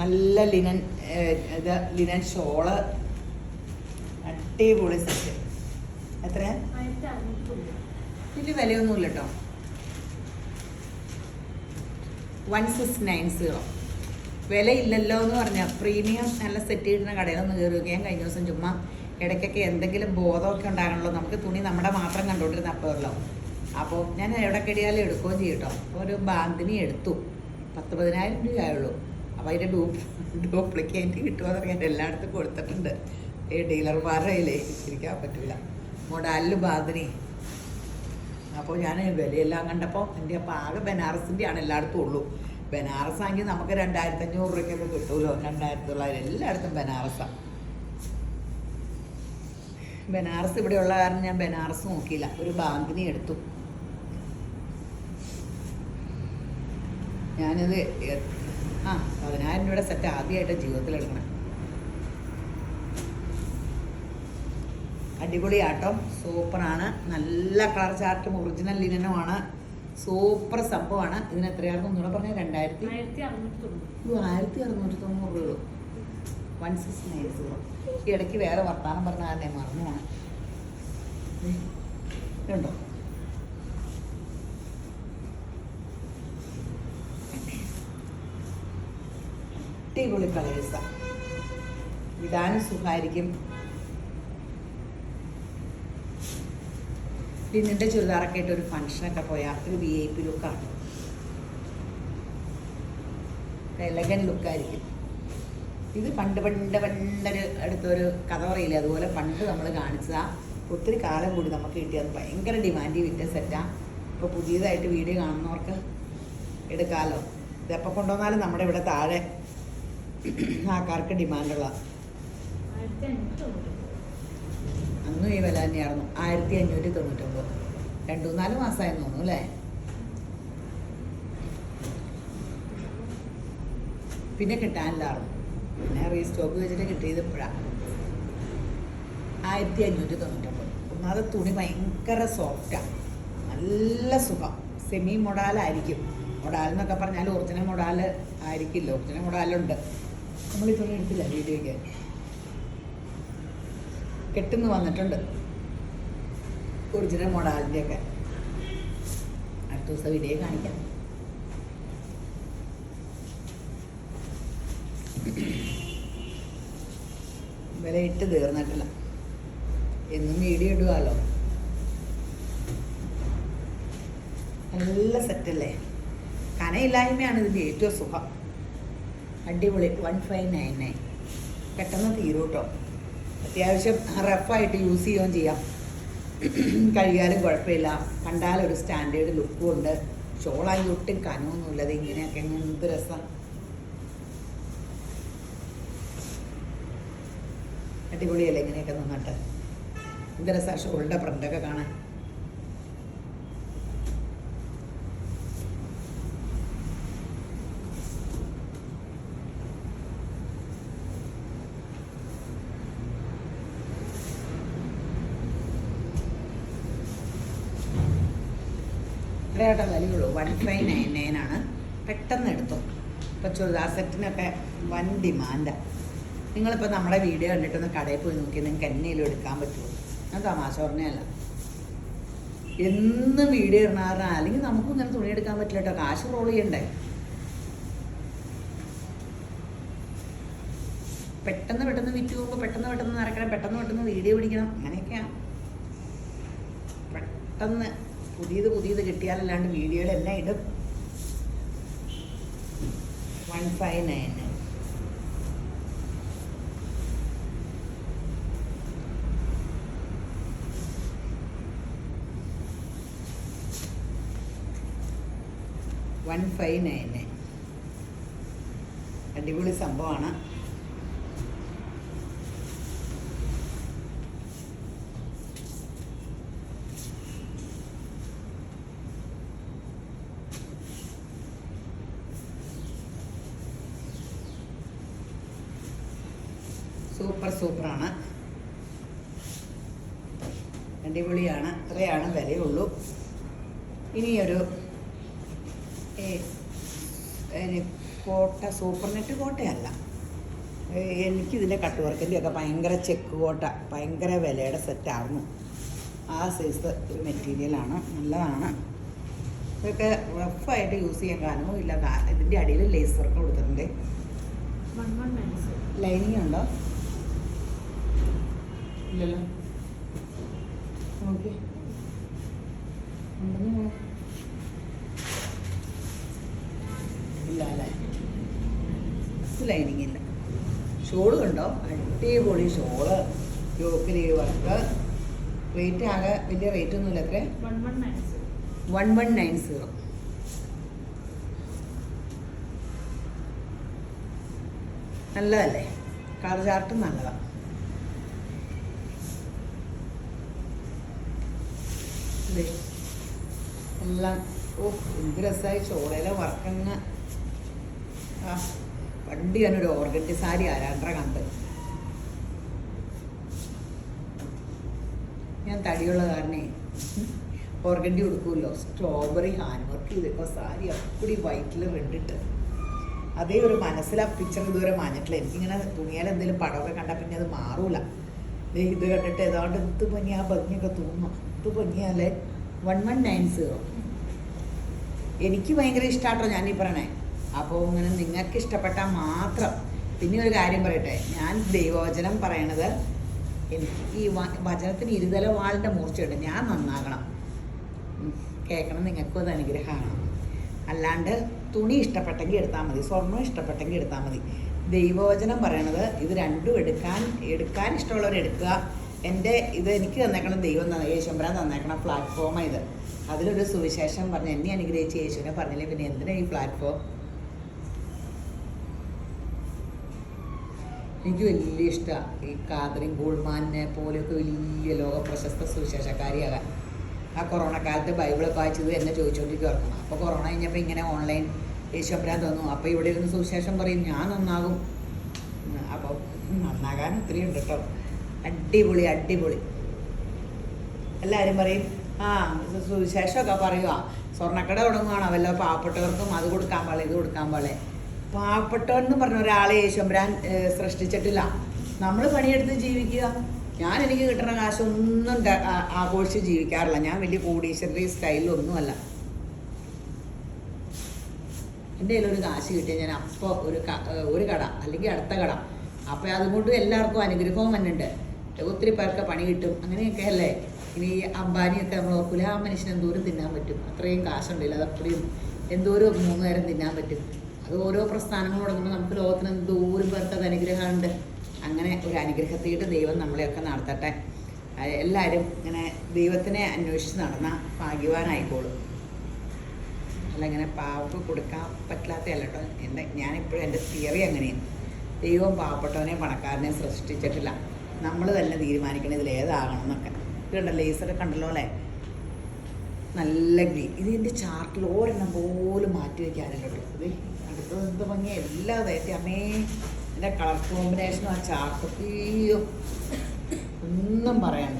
S1: നല്ല ലിനൻ. ഇത് ലിനൻ ഷോള് അടിപൊളി സെറ്റ്. എത്രയാ? വലിയ വിലയൊന്നുമില്ല കേട്ടോ. 1690. വിലയില്ലല്ലോ എന്ന് പറഞ്ഞാൽ പ്രീമിയം നല്ല സെറ്റ് ചെയ്യുന്ന കടയിലൊന്ന് കയറി നോക്കി. ഞാൻ കഴിഞ്ഞ ദിവസം ചുമ്മാ ഇടയ്ക്കൊക്കെ എന്തെങ്കിലും ബോധമൊക്കെ ഉണ്ടാകണമല്ലോ. നമുക്ക് തുണി നമ്മുടെ മാത്രം കണ്ടുകൊണ്ടിരുന്ന അപ്പോഴല്ലോ. അപ്പോൾ ഞാൻ എവിടെ കിടിയാലും എടുക്കുകയും ചെയ്യും കേട്ടോ. അപ്പോൾ ഒരു ബാന്തിനി എടുത്തു. 10,000 രൂപയായുള്ളൂ. അപ്പോൾ അതിൻ്റെ ഡ്യൂപ്ലിക്കേറ്റ് കിട്ടുമെന്ന് പറയാൻ എല്ലായിടത്തും കൊടുത്തിട്ടുണ്ട്. ഈ ഡീലർമാരുടെ കയ്യിലേ ഇരിക്കാൻ പറ്റില്ല. മൊഡാലിൽ ബാന്തിനി അപ്പോൾ ഞാൻ വിലയെല്ലാം കണ്ടപ്പോൾ എൻ്റെ അപ്പോൾ ആകെ ബനാറസിൻ്റെ ആണ് എല്ലായിടത്തും ഉള്ളൂ. ബനാറസ് ആണെങ്കിൽ നമുക്ക് 2500 രൂപയ്ക്കൊക്കെ കിട്ടുമല്ലോ. 2900 എല്ലായിടത്തും ബനാറസാണ്. ബനാറസ് ഇവിടെ ഉള്ള കാരണം ഞാൻ ബനാറസ് നോക്കിയില്ല, ഒരു ബാങ്കിനി എടുത്തു. ഞാനത് 10,000 രൂപയുടെ സെറ്റ് ആദ്യമായിട്ട് ജീവിതത്തിൽ എടുക്കണം. അടിപൊളിയാട്ടോ, സൂപ്പറാണ്. നല്ല കളർ ചാർട്ടും ഒറിജിനൽ ലിനനുമാണ്. സൂപ്പർ സംഭവമാണ്. ഇതിന് എത്രയായിരുന്നു ഒന്നുകൂടെ പറഞ്ഞാൽ 1690 രൂപ. 1690. ഈ ഇടയ്ക്ക് വേറെ വർത്താനം പറഞ്ഞ കാരണം മറന്നു പോകണം. ഇതുണ്ടോ? അടിപൊളി കളേഴ്സാണ്. ഇടാനും സുഖമായിരിക്കും. നിന്റെ ചുരിദാറൊക്കെ ആയിട്ട് ഒരു ഫംഗ്ഷനൊക്കെ പോയാൽ ഒരു VIP ലുക്കാണ്. എലഗൻ ലുക്കായിരിക്കും. ഇത് പണ്ടൊരു അടുത്തൊരു കഥ പറയില്ലേ, അതുപോലെ പണ്ട് നമ്മൾ കാണിച്ചതാ. ഒത്തിരി കാലം കൂടി നമുക്ക് കിട്ടിയത്. ഭയങ്കര ഡിമാൻഡ് വിറ്റ സെറ്റാണ്. ഇപ്പോൾ പുതിയതായിട്ട് വീഡിയോ കാണുന്നവർക്ക് എടുക്കാമല്ലോ. ഇതെപ്പോൾ കൊണ്ടുവന്നാലും നമ്മുടെ ഇവിടെ താഴെ ആൾക്കാർക്ക് ഡിമാൻഡുള്ള. അന്നും ഈ വില തന്നെയായിരുന്നു. 1599. 2-4 മാസമായെന്ന് തോന്നുന്നു അല്ലേ? പിന്നെ കിട്ടാനില്ലായിരുന്നു. പിന്നെ റീസ്റ്റോക്ക് വെച്ചിട്ട് കിട്ടിയത് ഇപ്പോഴാണ്. 1599. ഒന്നാമത് തുണി ഭയങ്കര സോഫ്റ്റാണ്, നല്ല സുഖം. സെമി മൊഡാലായിരിക്കും. മൊഡാൽ എന്നൊക്കെ പറഞ്ഞാൽ ഒറിജിനൽ മൊഡാൽ ആയിരിക്കില്ല. ഒറിജിനൽ മൊഡാലുണ്ട്. നമ്മൾ ഈ തുണി എടുത്തില്ല വീഡിയോയ്ക്ക്. കെട്ടുന്ന് വന്നിട്ടുണ്ട് ഒറിജിനൽ മൊഡാലിൻ്റെയൊക്കെ. അടുത്ത ദിവസം വീഡിയോ കാണിക്കാം. വിലയിട്ട് തീർന്നിട്ടില്ല. എന്നും വീഡിയോ ഇടുവാലോ. നല്ല സെറ്റല്ലേ? കനയില്ലായ്മയാണ് ഇതിൻ്റെ ഏറ്റവും സുഖം. അടിപൊളി. 1599. പെട്ടെന്ന് തീരും കേട്ടോ. അത്യാവശ്യം റഫായിട്ട് യൂസ് ചെയ്യുകയും ചെയ്യാം. കഴുകിയാലും കുഴപ്പമില്ല. കണ്ടാലൊരു സ്റ്റാൻഡേർഡ് ലുക്കും ഉണ്ട്. ഷോളായി ഒട്ടും കനമൊന്നുമില്ലത്. ഇങ്ങനെയൊക്കെ എന്ത് രസം. അടിപൊളിയല്ലേ ഇങ്ങനെയൊക്കെ നിന്നിട്ട്? എന്ത് രസമാണ് ഷോളിൻ്റെ പ്രിൻ്റൊക്കെ കാണാൻ. ഇത്രയായിട്ട് വിലയുള്ളൂ. 1599 ആണ്. പെട്ടെന്ന് എടുത്തു. ഇപ്പോൾ ചുരിദാർ സെറ്റിനൊക്കെ വൻ ഡിമാൻഡാണ്. നിങ്ങളിപ്പോൾ നമ്മുടെ വീഡിയോ കണ്ടിട്ടൊന്ന് കടയിൽ പോയി നോക്കി നിങ്ങൾക്ക് എന്നേലും എടുക്കാൻ പറ്റുമോ? ഞാൻ തമാശ പറഞ്ഞല്ല. എന്നും വീഡിയോ ഇടണാറാ. അല്ലെങ്കിൽ നമുക്കും ഇങ്ങനെ തുണി എടുക്കാൻ പറ്റില്ല കേട്ടോ. കാശ് റോൾ ചെയ്യണ്ടേ? പെട്ടെന്ന് വിറ്റ് പോകുമ്പോൾ പെട്ടെന്ന് നടക്കണം. പെട്ടെന്ന് വീഡിയോ പിടിക്കണം. അങ്ങനെയൊക്കെയാണ്. പെട്ടെന്ന് പുതിയത് കിട്ടിയാലല്ലാണ്ട് വീഡിയോയിൽ എല്ലാം ഇടും. 159. അടിപൊളി സംഭവമാണ്. സൂപ്പറാണ്. അടിപൊളിയാണ്. ഇത്രയാണ് വിലയുള്ളൂ. ഇനിയൊരു കോട്ട, സൂപ്പർ നെറ്റ് കോട്ടയല്ല. എനിക്കിതിൻ്റെ കട്ട് വർക്കിൻ്റെയൊക്കെ ഭയങ്കര ചെക്ക് കോട്ട ഭയങ്കര വിലയുടെ സെറ്റായിരുന്നു. ആ സൈസ് ഒരു മെറ്റീരിയലാണ്. നല്ലതാണ്. ഇതൊക്കെ റഫായിട്ട് യൂസ് ചെയ്യാൻ കാരണവും ഇല്ല. ഇതിൻ്റെ അടിയിൽ ലേസ് വർക്ക് കൊടുത്തിട്ടുണ്ട്. ലൈനിങ് ഉണ്ടോ? ഇല്ലല്ലോ. ഓക്കെ, ഇല്ല അല്ലേ? ലൈനിങ് ഇല്ല. ഷോള് കണ്ടോ? അടിപൊളി ഷോള്. യോക്കിലി വർക്ക്. റേറ്റ് ആകെ വലിയ റേറ്റ് ഒന്നുമില്ല. എത്ര? 1190. നല്ലതല്ലേ? കളർ ചാർട്ടും നല്ലതാണ്. എല്ലാം എന്ത് രസമായി ചോളയിലെ വർക്കങ്ങ്. പണ്ട് ഞാനൊരു ഓർഗൻഡി സാരി ആരാണ്ടര കണ്ട്. ഞാൻ തടിയുള്ള കാരണേ ഓർഗൻഡി കൊടുക്കുമല്ലോ. സ്ട്രോബെറി ഹാൻഡ് വർക്ക് ചെയ്തിപ്പോൾ സാരി അപ്പടി വൈറ്റിൽ റെഡിട്ട് അതേ ഒരു മനസ്സിൽ ആ പിക്ചർ ഇതുവരെ മാഞ്ഞിട്ടില്ല. എനിക്കിങ്ങനെ തുണിയാൽ എന്തെങ്കിലും പടമൊക്കെ കണ്ടാൽ പിന്നെ അത് മാറൂല. ഇത് കണ്ടിട്ട് ഏതാണ്ട് എന്ത് ഭംഗി, ആ ഭംഗിയൊക്കെ തോന്നുന്നു. എന്ത് ഭംഗിയല്ലേ? 1190. എനിക്ക് ഭയങ്കര ഇഷ്ടമാട്ടോ ഞാനീ പറയണേ. അപ്പോൾ ഇങ്ങനെ നിങ്ങൾക്ക് ഇഷ്ടപ്പെട്ടാൽ മാത്രം. പിന്നെ ഒരു കാര്യം പറയട്ടെ, ഞാൻ ദൈവവചനം പറയണത്, എനിക്ക് ഈ വചനത്തിന് ഇരുതല വാളിൻ്റെ മൂർച്ചയുണ്ട്. ഞാൻ നന്നാകണം, കേൾക്കണം, നിങ്ങൾക്കും അത് അനുഗ്രഹമാണ്. അല്ലാണ്ട് തുണി ഇഷ്ടപ്പെട്ടെങ്കിൽ എടുത്താൽ മതി, സ്വർണ്ണം ഇഷ്ടപ്പെട്ടെങ്കിൽ എടുത്താൽ മതി. ദൈവവചനം പറയണത് ഇത് രണ്ടും എടുക്കാൻ ഇഷ്ടമുള്ളവരെടുക്കുക. ഇത് എനിക്ക് തന്നേക്കണം ദൈവം, യേശുമ്പരാൻ തന്നേക്കണം പ്ലാറ്റ്ഫോമാണ് ഇത്. അതിലൊരു സുവിശേഷം പറഞ്ഞ് എന്നെ അനുഗ്രഹിച്ച് യേശുവിനെ പറഞ്ഞില്ലേ പിന്നെ എന്തിനാണ് ഈ പ്ലാറ്റ്ഫോം? എനിക്ക് വലിയ ഇഷ്ടമാണ് ഈ കാതറിൻ ഗോൾമാനെ പോലെയൊക്കെ വലിയ ലോക പ്രശസ്ത സുവിശേഷക്കാരിയാകാൻ. ആ കൊറോണ കാലത്ത് ബൈബിളൊക്കെ വായിച്ചത് എന്നെ ചോദിച്ചുകൊണ്ടിരിക്കും ഓർക്കണം. അപ്പോൾ കൊറോണ കഴിഞ്ഞപ്പോൾ ഇങ്ങനെ ഓൺലൈൻ യേശുമ്പരാൻ തന്നു. അപ്പോൾ ഇവിടെ ഇരുന്ന് സുവിശേഷം പറയും, ഞാൻ നന്നാകും. അപ്പോൾ നന്നാകാൻ ഒത്തിരി ഉണ്ട് കേട്ടോ. അടിപൊളി അടിപൊളി. എല്ലാവരും പറയും സുവിശേഷമൊക്കെ പറയുക, സ്വർണ്ണക്കട തുടങ്ങുകയാണോ വല്ല പാവപ്പെട്ടവർക്കും അത് കൊടുക്കാൻ പാടില്ല ഇത് കൊടുക്കാൻ പാടില്ല. പാവപ്പെട്ടവൻ പറഞ്ഞ ഒരാളെ യേശുമ്പരാൻ സൃഷ്ടിച്ചിട്ടില്ല. നമ്മൾ പണിയെടുത്ത് ജീവിക്കുക. എനിക്ക് കിട്ടുന്ന കാശൊന്നും ആഘോഷിച്ച് ജീവിക്കാറില്ല. ഞാൻ വലിയ കോടീശ്വരി സ്റ്റൈലൊന്നുമല്ല. എൻ്റെ കയ്യിലൊരു കാശ് കിട്ടിയാൽ ഞാൻ അപ്പോൾ ഒരു കട അല്ലെങ്കിൽ അടുത്ത കട. അപ്പോൾ അതുകൊണ്ട് എല്ലാവർക്കും അനുഗ്രഹവും വന്നിട്ടുണ്ട്. ഒത്തിരി പേർക്ക് പണി കിട്ടും. അങ്ങനെയൊക്കെ അല്ലേ? ഇനി അംബാനിയൊക്കെ നമ്മൾ ഓർക്കില്ല, ആ മനുഷ്യന് എന്തോരം തിന്നാൻ പറ്റും? അത്രയും കാശുണ്ടല്ലോ, അതപ്പോഴും എന്തോരം 3 നേരം തിന്നാൻ പറ്റും. അത് ഓരോ പ്രസ്ഥാനങ്ങൾ തുടങ്ങുമ്പോൾ നമുക്ക് ലോകത്തിന് എന്തോരം പേർക്ക് അത് അനുഗ്രഹമുണ്ട്. അങ്ങനെ ഒരു അനുഗ്രഹത്തിയിട്ട് ദൈവം നമ്മളെയൊക്കെ നടത്തട്ടെ. എല്ലാവരും ഇങ്ങനെ ദൈവത്തിനെ അന്വേഷിച്ച് നടന്ന ഭാഗ്യവാനായിക്കോളും. അല്ല ഇങ്ങനെ പാവക്ക് കൊടുക്കാൻ പറ്റാത്തതല്ല കേട്ടോ. ഞാനിപ്പോഴും എൻ്റെ തിയറി അങ്ങനെയാണ്. ദൈവം പാവപ്പെട്ടവനെ പണക്കാരനെ സൃഷ്ടിച്ചിട്ടില്ല. നമ്മൾ തന്നെ തീരുമാനിക്കണം ഇതിൽ ഏതാകണം എന്നൊക്കെ. ഇതുണ്ടല്ലോ ലേസർ കണ്ടല്ലോ അല്ലേ? നല്ല ഗ്രീൻ. ഇതിൻ്റെ ചാർട്ടിൽ ഒരെണ്ണം പോലും മാറ്റി വയ്ക്കാനല്ലോ. ഇത് അടുത്തത് എന്ത് ഭംഗിയാ, എല്ലാം ഇതായിട്ട് അമ്മേ. എൻ്റെ കളർ കോമ്പിനേഷനും ആ ചാർട്ട് അയ്യോ ഒന്നും പറയണ്ട.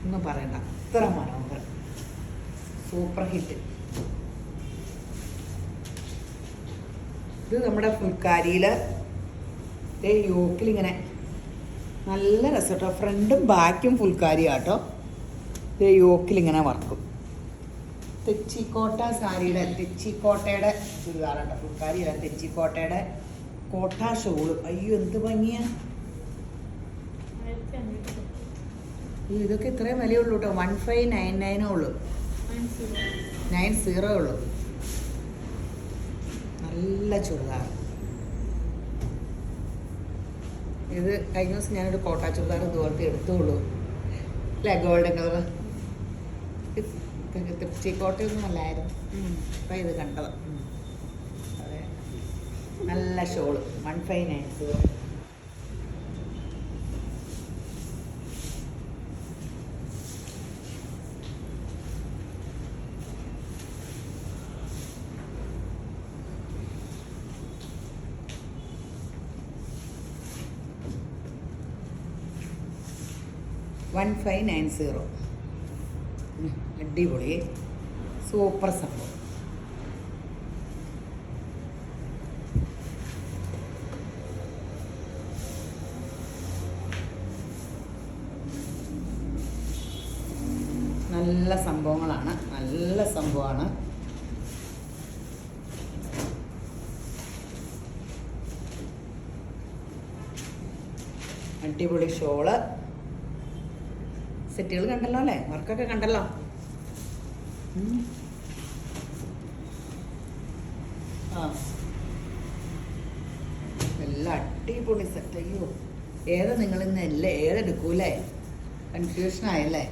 S1: ഒന്നും പറയണ്ട, അത്ര മനോഹരം, സൂപ്പർ ഹിറ്റ്. ഇത് നമ്മുടെ ഫുൾക്കാരിയിൽ യോക്കിലിങ്ങനെ നല്ല രസം കേട്ടോ. ഫ്രണ്ടും ബാക്കും ഫുൾക്കാരിയാട്ടോ. യോക്കിലിങ്ങനെ വർക്കും. തെച്ചിക്കോട്ട സാരിയുടെ തെച്ചിക്കോട്ടയുടെ ചുരിദാറാട്ടോ. ഫുൾക്കാരിയല്ല, തെച്ചിക്കോട്ടയുടെ കോട്ട ഷോള്. അയ്യോ എന്ത് ഭംഗിയാ! ഇതൊക്കെ ഇത്രയും വിലയുള്ളൂ കേട്ടോ. 1599 ഉള്ളൂ, 90 ഉള്ളൂ. നല്ല ചുരിദാർ. ഇത് കഴിഞ്ഞ ദിവസം ഞാനൊരു കോട്ട ചുരിദാർ ഇതുപോലത്തെ എടുത്തുള്ളൂ അല്ലേ, ഗോൾഡൻ കളർ. തെച്ചിക്കോട്ടയൊന്നും അല്ലായിരുന്നു. അപ്പം ഇത് കണ്ടത്. അതെ, നല്ല ഷോള് 1590. അടിപൊളി സൂപ്പർ സംഭവം. നല്ല സംഭവങ്ങളാണ്, നല്ല സംഭവമാണ്. അടിപൊളി ഷോള്. സെറ്റുകൾ കണ്ടല്ലോ അല്ലേ, വർക്കൊക്കെ കണ്ടല്ലോ. എല്ലാം അടിപൊളി സെറ്റ്. അയ്യോ ഏതാ നിങ്ങൾ ഇന്ന് അല്ലേ ഏതെടുക്കൂലേ? കൺഫ്യൂഷനായല്ലേ?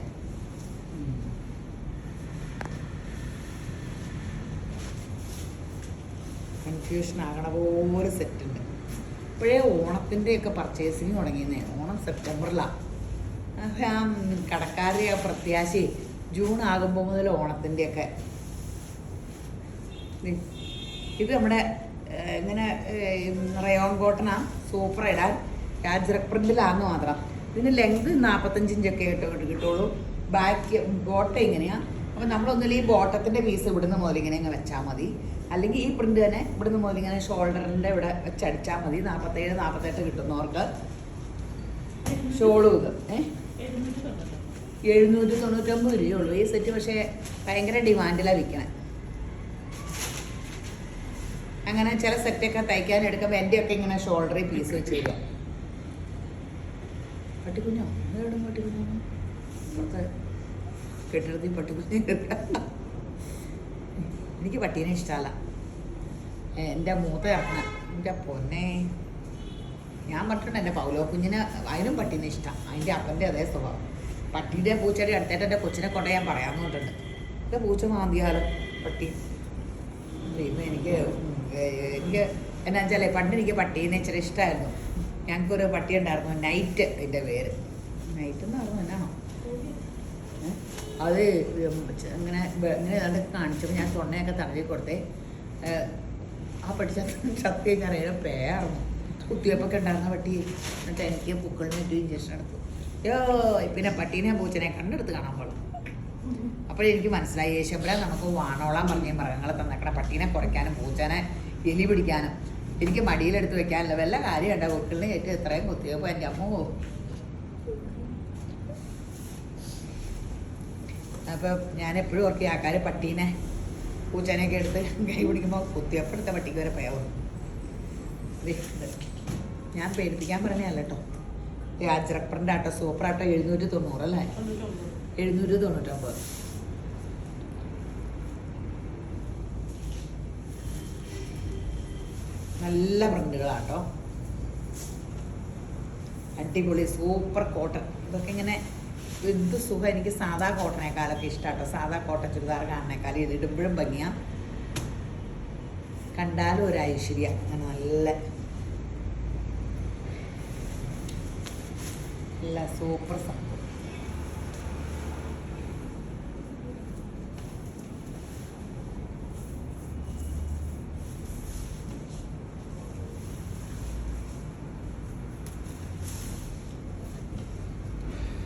S1: കൺഫ്യൂഷൻ ആകണ പോലെ സെറ്റുണ്ട്. ഇപ്പോഴേ ഓണത്തിൻ്റെയൊക്കെ പർച്ചേസിങ് തുടങ്ങിയെന്നേ. ഓണം സെപ്റ്റംബറിലാണ്. ആ കടക്കാരുടെ ആ പ്രത്യാശ ജൂൺ ആകുമ്പോൾ മുതൽ ഓണത്തിൻ്റെയൊക്കെ. ഇത് നമ്മുടെ ഇങ്ങനെ റയോൺ കോട്ടനാ, സൂപ്പർ ഇടാൻ. അജ്രക് പ്രിന്റിലാന്ന് മാത്രം. ഇതിന് ലെങ്ത് 45 ഇഞ്ചൊക്കെ കിട്ടുള്ളൂ. ബാക്ക് ബോട്ടം ഇങ്ങനെയാണ്. അപ്പോൾ നമ്മളൊന്നുമില്ല ഈ ബോട്ടത്തിൻ്റെ പീസ് ഇവിടുന്ന് മുതൽ ഇങ്ങനെ അങ്ങ് വെച്ചാൽ മതി. അല്ലെങ്കിൽ ഈ പ്രിന്റ് തന്നെ ഇവിടുന്ന് മുതൽ ഇങ്ങനെ ഷോൾഡറിൻ്റെ ഇവിടെ വെച്ചടിച്ചാൽ മതി. 47-48 കിട്ടുന്നവർക്ക്. ഷോളും ഇത് 799 രൂപയുള്ളൂ ഈ സെറ്റ്. പക്ഷേ ഭയങ്കര ഡിമാൻഡിലാണ് വിൽക്കണേ. അങ്ങനെ ചില സെറ്റൊക്കെ തയ്ക്കാൻ എടുക്കുമ്പോൾ എൻ്റെയൊക്കെ ഇങ്ങനെ ഷോൾഡറിൽ പീസ് വെച്ച് തരിക. പട്ടിക്കുഞ്ഞോ എവിടെ പട്ടിക്കുഞ്ഞോ? പുറത്ത് കെട്ടിടത്തിൽ പട്ടിക്കുഞ്ഞ്. എനിക്ക് പട്ടീനെ ഇഷ്ടമല്ല. എൻ്റെ മൂത്ത ഇറക്കണം. എൻ്റെ പൊന്നെ ഞാൻ പറഞ്ഞിട്ടുണ്ട് എൻ്റെ പൗലോ കുഞ്ഞിന് അതിനും പട്ടീനെ ഇഷ്ടം. അതിൻ്റെ അപ്പൻ്റെ അതേ സ്വഭാവം. പട്ടീൻ്റെ പൂച്ചയുടെ അടുത്തായിട്ട് എൻ്റെ കൊച്ചിനെ കൊണ്ട് ഞാൻ പറയാമെന്നുണ്ട്. എൻ്റെ പൂച്ച മാന്തിയാലോ പട്ടി. എനിക്ക് എന്നാ വെച്ചാലേ പണ്ട് എനിക്ക് പട്ടീനെ ഇച്ചിരി ഇഷ്ടമായിരുന്നു. ഞങ്ങൾക്കൊരു പട്ടി ഉണ്ടായിരുന്നു, നൈറ്റ്. അതിൻ്റെ പേര് നൈറ്റ് എന്ന് പറഞ്ഞു. എന്നാണോ അത് ഇങ്ങനെ ഇങ്ങനെ അതൊക്കെ കാണിച്ചപ്പോൾ ഞാൻ തൊണ്ണയൊക്കെ തടവി കൊടുത്തേ. ആ പട്ടി ചത്തി കഴിഞ്ഞാൽ അതിനെ പേയായിരുന്നു. കുത്തിവെപ്പൊക്കെ ഉണ്ടായിരുന്ന പട്ടി. എന്നിട്ട് എനിക്ക് പൂക്കളിന് വേണ്ടി ഇഞ്ചക്ഷൻ എടുത്തു. പിന്നെ പട്ടീനെ പൂച്ചനെ കണ്ടെടുത്ത് കാണാൻ പാടും. അപ്പോഴെനിക്ക് മനസ്സിലായി യേശുമ്പഴേ നമുക്ക് വാണോളാൻ പറഞ്ഞ മൃഗങ്ങളെ തന്നേക്കണ. പട്ടീനെ കുറയ്ക്കാനും പൂച്ചനെ എലി പിടിക്കാനും എനിക്ക് മടിയിലെടുത്ത് വെക്കാനല്ല വല്ല കാര്യമുണ്ടോ? പൂക്കളിന് കയറ്റി എത്രയും കുത്തിവെപ്പോൾ എൻ്റെ അമ്മ പോകും. അപ്പോൾ ഞാൻ എപ്പോഴും ഓർക്കി ആൾക്കാർ പട്ടീനെ പൂച്ചനെയൊക്കെ എടുത്ത് കൈ പിടിക്കുമ്പോൾ കുത്തിവെപ്പെടുത്ത പട്ടിക്ക് വരെ പേവും. ഞാൻ പേടിപ്പിക്കാൻ പറഞ്ഞതല്ല കേട്ടോ. അജ്രക് പ്രിന്റ് ആട്ടോ, സൂപ്പർ ആട്ടോ. 790 അല്ലേ? 799. നല്ല പ്രിന്റുകളാട്ടോ. അടിപൊളി സൂപ്പർ കോട്ടൺ. ഇതൊക്കെ ഇങ്ങനെ എന്ത് സുഖം. എനിക്ക് സാധാ കോട്ടനേക്കാളൊക്കെ ഇഷ്ടമാട്ടോ. സാധാ കോട്ടൺ ചുരിദാർ കാണുന്നേക്കാളും ഇത് ഇടുമ്പോഴും ഭംഗിയാണ്, കണ്ടാലും ഒരു ഐശ്വര്യം. അങ്ങനെ നല്ല സൂപ്പർ സംഭവം.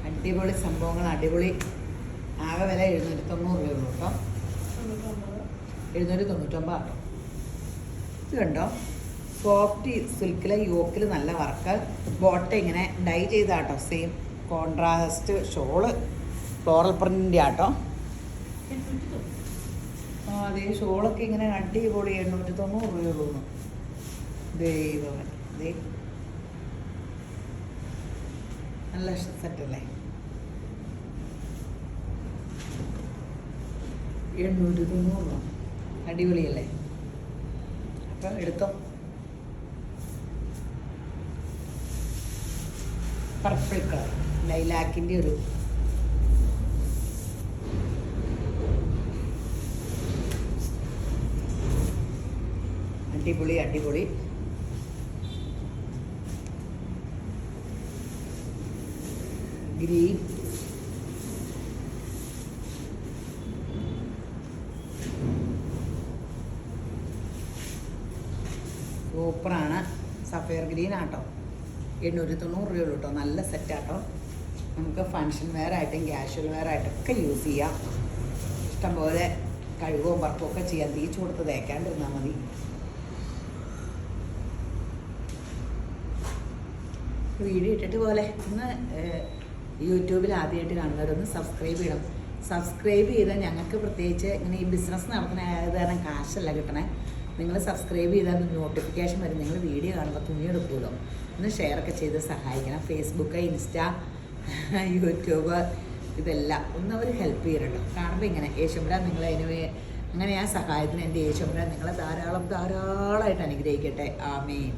S1: അടിപൊളി സംഭവങ്ങൾ, അടിപൊളി. ആകെ വില 790 രൂപയുള്ളൂ കേട്ടോ. 799 ആട്ടോ. ഇത് കണ്ടോ, സോഫ്റ്റ് സിൽക്കിലെ യോക്കിൽ നല്ല വർക്ക്. ബോട്ടം ഇങ്ങനെ ഡൈ ചെയ്താട്ടോ. Same contrast. ഷോള് ഫ്ലോറൽ പ്രിന്റിൻ്റെ ആട്ടോ. അതേ ഷോളൊക്കെ ഇങ്ങനെ അടിപൊളി. 890 രൂപയുള്ളൂ. ദൈവം ദേ നല്ല സെറ്റല്ലേ? 890 രൂപ. അടിപൊളിയല്ലേ? അപ്പം എടുത്തോ. പർപ്പിൾ കളർ ലൈലാക്കിൻ്റെ ഒരു അടിപൊളി അടിപൊളി. ഗ്രീൻ, സൂപ്പറാണ്. സഫയർ ഗ്രീൻ ആട്ടോ. 890 രൂപയുള്ളൂ കേട്ടോ. നല്ല സെറ്റാട്ടോ. നമുക്ക് ഫങ്ഷൻ വെയർ ആയിട്ടും ക്യാഷ്വൽ വെയർ ആയിട്ടൊക്കെ യൂസ് ചെയ്യാം. ഇഷ്ടംപോലെ കഴുകവും വർക്കും ഒക്കെ ചെയ്യാം. തേച്ച് കൊടുത്ത് തേക്കാണ്ടിരുന്നാൽ മതി. വീഡിയോ ഇട്ടിട്ട് പോലെ ഒന്ന് യൂട്യൂബിൽ ആദ്യമായിട്ട് കാണുന്നവരൊന്ന് സബ്സ്ക്രൈബ് ചെയ്യണം. സബ്സ്ക്രൈബ് ചെയ്താൽ ഞങ്ങൾക്ക് പ്രത്യേകിച്ച് ഇങ്ങനെ ഈ ബിസിനസ് നടത്തുന്ന കാരണം കാശല്ല കിട്ടണേ. നിങ്ങൾ സബ്സ്ക്രൈബ് ചെയ്താൽ നോട്ടിഫിക്കേഷൻ വരും. നിങ്ങൾ വീഡിയോ കാണുമ്പോൾ തുണിയെടുക്കുമല്ലോ. ഒന്ന് ഷെയറൊക്കെ ചെയ്ത് സഹായിക്കണം. ഫേസ്ബുക്ക്, ഇൻസ്റ്റ, യൂട്യൂബ് ഇതെല്ലാം ഒന്ന് അവർ ഹെൽപ്പ് ചെയ്യണം. കാണുമ്പോൾ ഇങ്ങനെ യേശുമ്പുരാൻ നിങ്ങളെ അങ്ങനെ ആ സഹായത്തിന് എൻ്റെ യേശുമ്പുരാൻ നിങ്ങളെ ധാരാളമായിട്ട് അനുഗ്രഹിക്കട്ടെ. ആമേൻ.